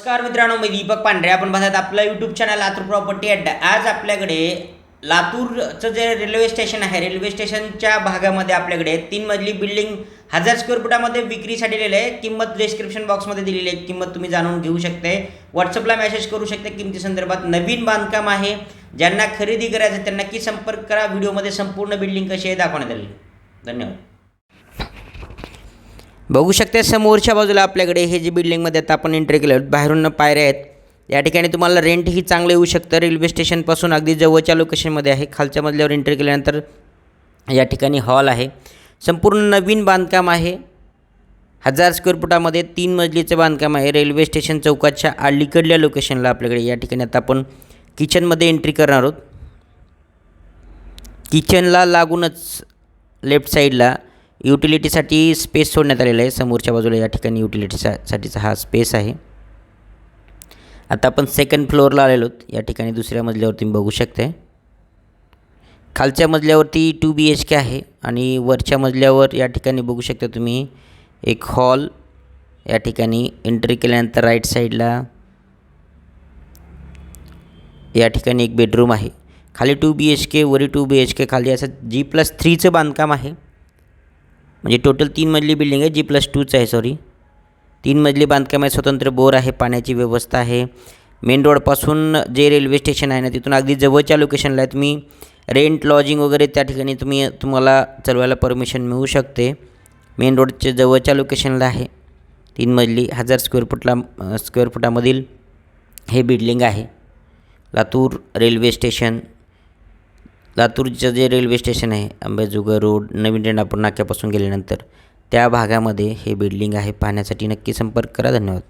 नमस्कार मित्रांनो, मी दीपक पांढरे. आपण बघत आपलं यूट्यूब चॅनल लातूर प्रॉपर्टी अड्डा. आज आपल्याकडे लातूरचं जे रेल्वे स्टेशन आहे, रेल्वे स्टेशनच्या भागामध्ये आपल्याकडे 3 मजली बिल्डिंग 1000 स्क्वेअर फुटामध्ये विक्रीसाठी दिलेली आहे. किंमत डिस्क्रिप्शन बॉक्समध्ये दिलेली आहे. किंमत तुम्ही जाणून घेऊ शकते. व्हॉट्सअपला मेसेज करू शकते किमती संदर्भात. नवीन बांधकाम आहे. ज्यांना खरेदी करायचं आहे त्यांना नक्की संपर्क करा. व्हिडिओमध्ये संपूर्ण बिल्डिंग कशी आहे दाखवण्यात आली. धन्यवाद. बघू शकते समोरच्या बाजूला आपल्याकडे हे जे बिल्डिंगमध्ये आता आपण एंट्री केलं, बाहेरून पायऱ्या आहेत. या ठिकाणी तुम्हाला रेंटही चांगलं येऊ शकतं. रेल्वे स्टेशनपासून अगदी जवळच्या लोकेशनमध्ये आहे. खालच्या मजल्यावर एंट्री केल्यानंतर या ठिकाणी हॉल आहे. संपूर्ण नवीन बांधकाम आहे. 1000 स्क्वेअर फुटामध्ये 3 मजलीचं बांधकाम आहे. रेल्वे स्टेशन चौकाच्या अलीकडल्या लोकेशनला आपल्याकडे या ठिकाणी आता आपण किचनमध्ये एंट्री करणार आहोत. किचनला लागूनच लेफ्ट साईडला युटिलिटीसाठी स्पेस सोडण्यात आलेला आहे. समोरच्या बाजूला या ठिकाणी युटिलिटीसाठीचा हा स्पेस आहे. आता आपण सेकंड फ्लोअरला आलेलो आहोत. या ठिकाणी दुसऱ्या मजल्यावरती तुम्ही बघू शकता. खालच्या मजल्यावरती 2 BHK आहे आणि वरच्या मजल्यावर या ठिकाणी बघू शकता तुम्ही एक हॉल. या ठिकाणी एंट्री केल्यानंतर राईट साईडला या ठिकाणी एक बेडरूम आहे. खाली 2 BHK, वरी 2 BHK, खाली असं G+3चं बांधकाम आहे. म्हणजे टोटल 3 मजली बिल्डिंग आहे. G+2चं आहे, सॉरी. 3 मजली बांधकाम आहे. स्वतंत्र बोर आहे. पाण्याची व्यवस्था आहे. मेन रोडपासून जे रेल्वे स्टेशन आहे ना, तिथून अगदी जवळच्या लोकेशनला आहे. तुम्ही रेंट लॉजिंग वगैरे त्या ठिकाणी तुम्हाला चालवायला परमिशन मिळू शकते. मेन रोडच्या जवळच्या लोकेशनला आहे. 3 मजली 1000 स्क्वेअर फुटामधील हे बिल्डिंग आहे. लातूर रेल्वे स्टेशन, लातूरचं जे रेल्वे स्टेशन आहे, अंबाजोगाई रोड, नवीन रेणापूर नाक्यापासून गेल्यानंतर त्या भागामध्ये हे बिल्डिंग आहे. पाहण्यासाठी नक्की संपर्क करा. धन्यवाद.